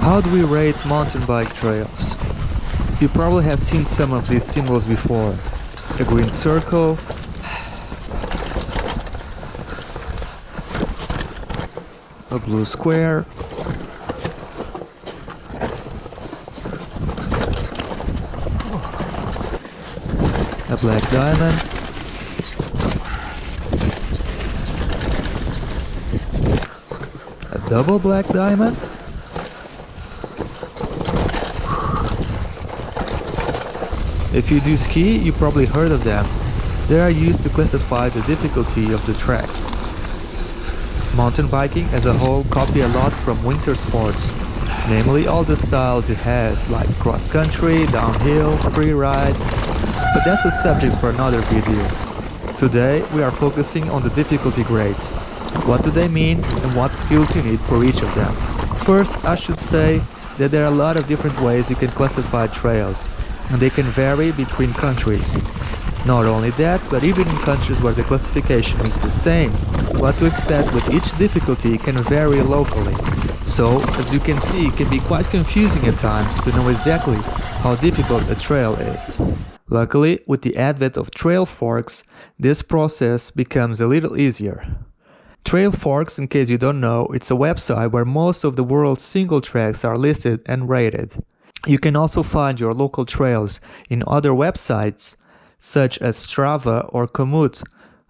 How do we rate mountain bike trails? You probably have seen some of these symbols before. A green circle, a blue square, a black diamond, a double black diamond, if you do ski, you probably heard of them. They are used to classify the difficulty of the tracks. Mountain biking as a whole copy a lot from winter sports, namely all the styles it has like cross-country, downhill, free ride, but that's a subject for another video. Today we are focusing on the difficulty grades. What do they mean and what skills you need for each of them? First, I should say that there are a lot of different ways you can classify trails, and they can vary between countries. Not only that, but even in countries where the classification is the same, what to expect with each difficulty can vary locally. So, as you can see, it can be quite confusing at times to know exactly how difficult a trail is. Luckily, with the advent of trail forks, this process becomes a little easier. Trail forks, in case you don't know, it's a website where most of the world's single tracks are listed and rated. You can also find your local trails in other websites, such as Strava or Komoot.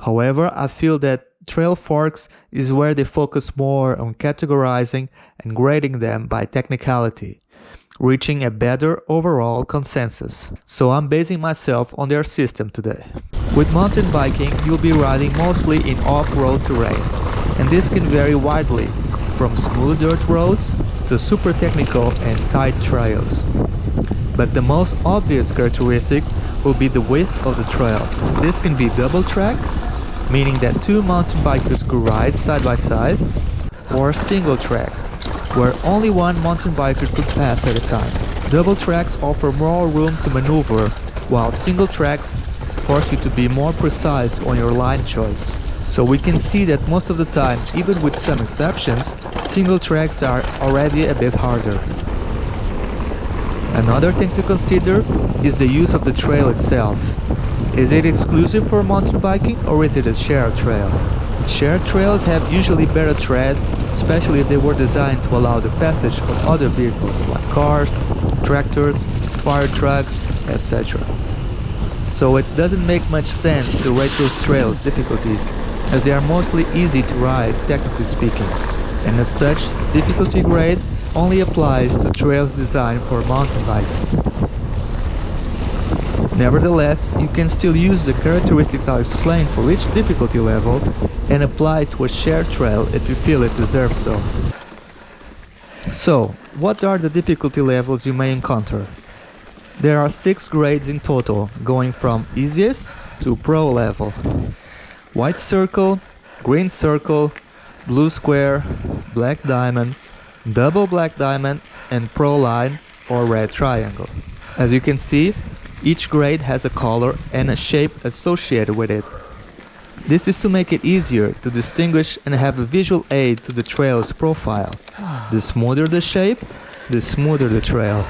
However, I feel that trail forks is where they focus more on categorizing and grading them by technicality, reaching a better overall consensus. So I'm basing myself on their system today. With mountain biking, you'll be riding mostly in off-road terrain, and this can vary widely, from smooth dirt roads to super technical and tight trails. But the most obvious characteristic will be the width of the trail. This can be double track, meaning that two mountain bikers could ride side by side, or single track, where only one mountain biker could pass at a time. Double tracks offer more room to maneuver, while single tracks force you to be more precise on your line choice. So we can see that most of the time, even with some exceptions, single tracks are already a bit harder. Another thing to consider is the use of the trail itself. Is it exclusive for mountain biking or is it a shared trail? Shared trails have usually better tread, especially if they were designed to allow the passage of other vehicles like cars, tractors, fire trucks, etc. So it doesn't make much sense to rate those trails' difficulties, as they are mostly easy to ride, technically speaking, and as such, difficulty grade only applies to trails designed for mountain biking. Nevertheless, you can still use the characteristics I'll explain for each difficulty level and apply it to a shared trail if you feel it deserves so. So, what are the difficulty levels you may encounter? There are 6 grades in total, going from easiest to pro level. White circle, green circle, blue square, black diamond, double black diamond, and pro line or red triangle. As you can see, each grade has a color and a shape associated with it. This is to make it easier to distinguish and have a visual aid to the trail's profile. The smoother the shape, the smoother the trail.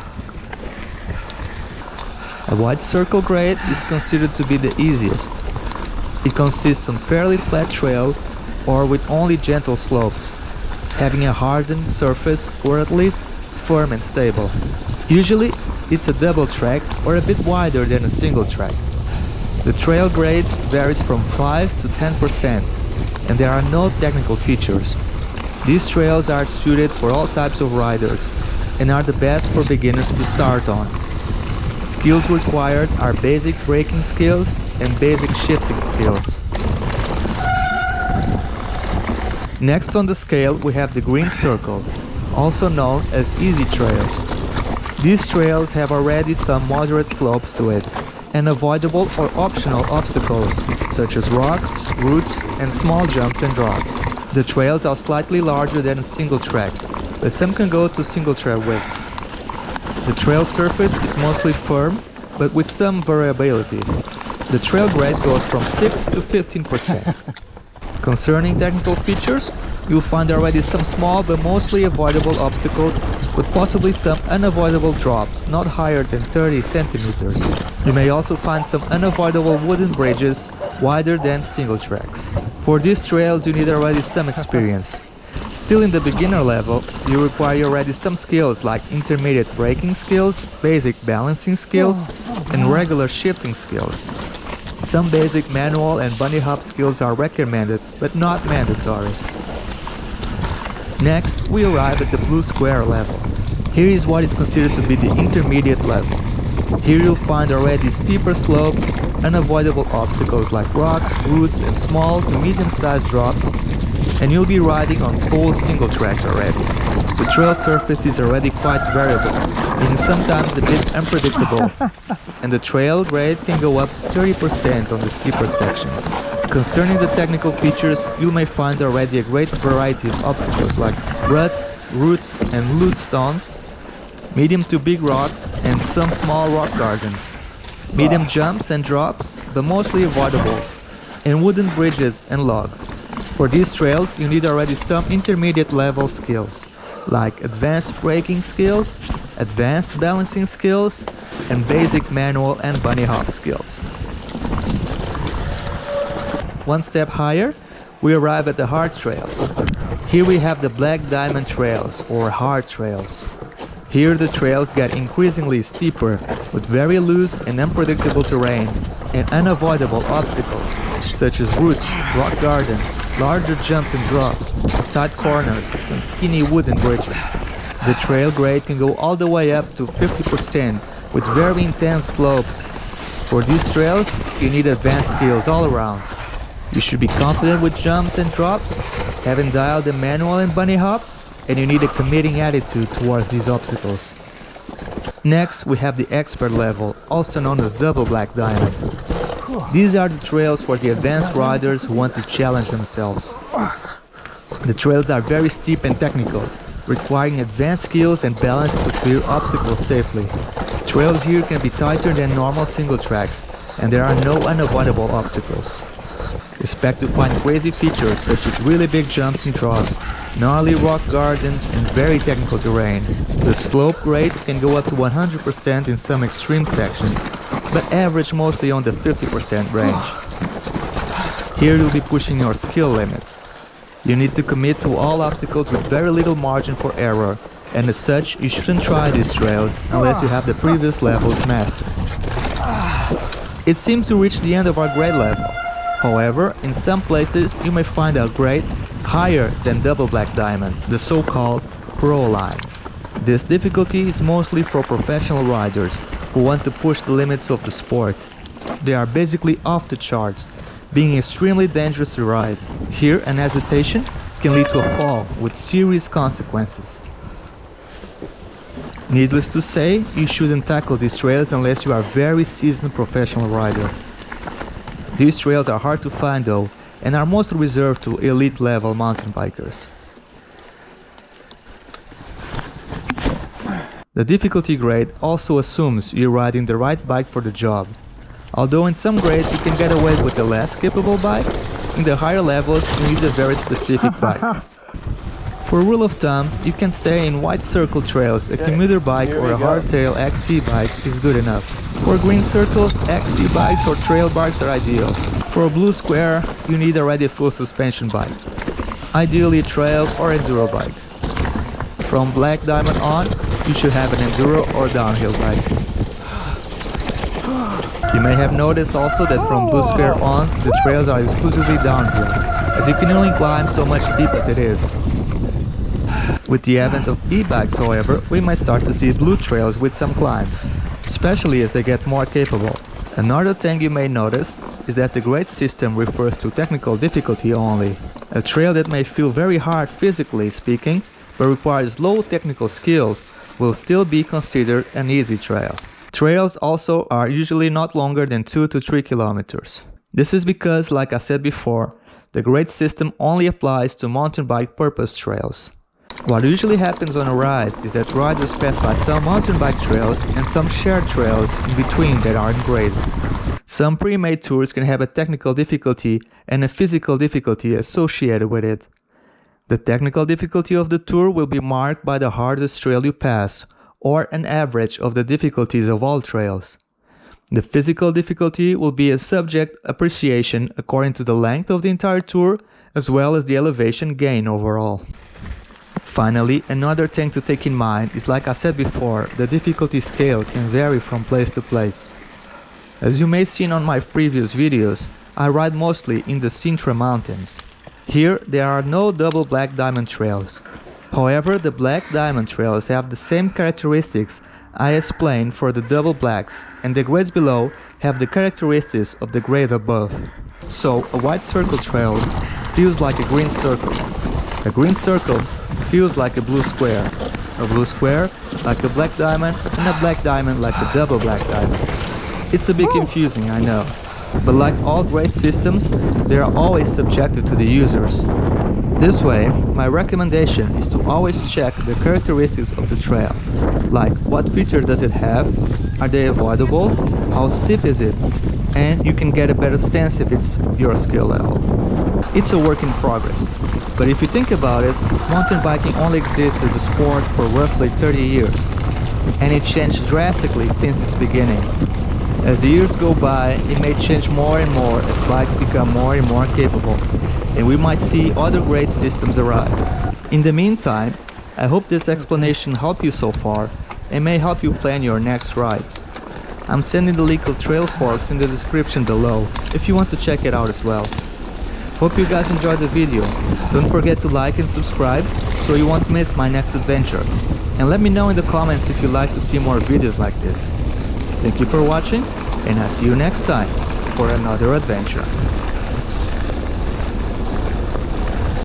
A white circle grade is considered to be the easiest. It consists on fairly flat trail or with only gentle slopes, having a hardened surface or at least firm and stable. Usually it's a double track or a bit wider than a single track. The trail grades varies from 5 to 10% and there are no technical features. These trails are suited for all types of riders and are the best for beginners to start on. Skills required are basic braking skills and basic shifting skills. Next on the scale we have the green circle, also known as easy trails. These trails have already some moderate slopes to it, and avoidable or optional obstacles such as rocks, roots, and small jumps and drops. The trails are slightly larger than a single track, but some can go to single track widths. The trail surface is mostly firm, but with some variability. The trail grade goes from 6 to 15%. Concerning technical features, you'll find already some small but mostly avoidable obstacles, with possibly some unavoidable drops not higher than 30 centimeters. You may also find some unavoidable wooden bridges wider than single tracks. For these trails you need already some experience. Still in the beginner level, you require already some skills like intermediate braking skills, basic balancing skills, and regular shifting skills. Some basic manual and bunny hop skills are recommended, but not mandatory. Next, we arrive at the blue square level. Here is what is considered to be the intermediate level. Here you'll find already steeper slopes, unavoidable obstacles like rocks, roots, and small to medium-sized drops, and you'll be riding on full single tracks already. The trail surface is already quite variable, meaning sometimes a bit unpredictable, and the trail grade can go up to 30% on the steeper sections. Concerning the technical features, you may find already a great variety of obstacles like ruts, roots, and loose stones, medium to big rocks, and some small rock gardens, medium jumps and drops, but mostly avoidable, and wooden bridges and logs. For these trails, you need already some intermediate level skills, like advanced braking skills, advanced balancing skills, and basic manual and bunny hop skills. One step higher, we arrive at the hard trails. Here we have the black diamond trails, or hard trails. Here the trails get increasingly steeper, with very loose and unpredictable terrain, and unavoidable obstacles, such as roots, rock gardens, larger jumps and drops, tight corners, and skinny wooden bridges. The trail grade can go all the way up to 50%, with very intense slopes. For these trails, you need advanced skills all around. You should be confident with jumps and drops, having dialed the manual and bunny hop, and you need a committing attitude towards these obstacles. Next, we have the expert level, also known as double black diamond. These are the trails for the advanced riders who want to challenge themselves. The trails are very steep and technical, requiring advanced skills and balance to clear obstacles safely. Trails here can be tighter than normal single tracks, and there are no unavoidable obstacles. Expect to find crazy features such as really big jumps and drops, gnarly rock gardens, and very technical terrain. The slope grades can go up to 100% in some extreme sections, but average mostly on the 50% range. Here you'll be pushing your skill limits. You need to commit to all obstacles with very little margin for error, and as such you shouldn't try these trails unless you have the previous levels mastered. It seems to reach the end of our grade level. However, in some places you may find a grade higher than double black diamond, the so-called pro lines. This difficulty is mostly for professional riders who want to push the limits of the sport. They are basically off the charts, being extremely dangerous to ride. Here, an hesitation can lead to a fall with serious consequences. Needless to say, you shouldn't tackle these trails unless you are a very seasoned professional rider. These trails are hard to find though, and are mostly reserved to elite level mountain bikers. The difficulty grade also assumes you're riding the right bike for the job. Although in some grades you can get away with a less capable bike, in the higher levels you need a very specific bike. For a rule of thumb, you can say in wide circle trails a commuter bike or a hardtail XC bike is good enough. For green circles, XC bikes or trail bikes are ideal. For a blue square, you need already a full suspension bike, ideally a trail or enduro bike. From black diamond on, you should have an enduro or downhill bike. You may have noticed also that from blue square on, the trails are exclusively downhill, as you can only climb so much steep as it is. With the advent of e-bikes, however, we might start to see blue trails with some climbs, especially as they get more capable. Another thing you may notice is that the grade system refers to technical difficulty only. A trail that may feel very hard physically speaking, but requires low technical skills, will still be considered an easy trail. Trails also are usually not longer than 2 to 3 kilometers. This is because, like I said before, the grade system only applies to mountain bike purpose trails. What usually happens on a ride is that riders pass by some mountain bike trails and some shared trails in between that aren't graded. Some pre-made tours can have a technical difficulty and a physical difficulty associated with it. The technical difficulty of the tour will be marked by the hardest trail you pass, or an average of the difficulties of all trails. The physical difficulty will be a subject appreciation according to the length of the entire tour, as well as the elevation gain overall. Finally, another thing to take in mind is, like I said before, the difficulty scale can vary from place to place. As you may have seen on my previous videos, I ride mostly in the Sintra Mountains. Here there are no double black diamond trails. However, the black diamond trails have the same characteristics I explained for the double blacks, and the grades below have the characteristics of the grade above. So a white circle trail feels like a green circle. A green circle feels like a blue square. A blue square like a black diamond, and a black diamond like a double black diamond. It's a bit confusing, I know, but like all grade systems, they are always subjective to the users. This way, my recommendation is to always check the characteristics of the trail, like what feature does it have, are they avoidable, how steep is it, and you can get a better sense if it's your skill level. It's a work in progress, but if you think about it, mountain biking only exists as a sport for roughly 30 years, and it changed drastically since its beginning. As the years go by, it may change more and more as bikes become more and more capable, and we might see other grade systems arrive. In the meantime, I hope this explanation helped you so far and may help you plan your next rides. I'm sending the link of Trail Forks in the description below if you want to check it out as well. Hope you guys enjoyed the video. Don't forget to like and subscribe so you won't miss my next adventure. And let me know in the comments if you'd like to see more videos like this. Thank you for watching, and I'll see you next time for another adventure.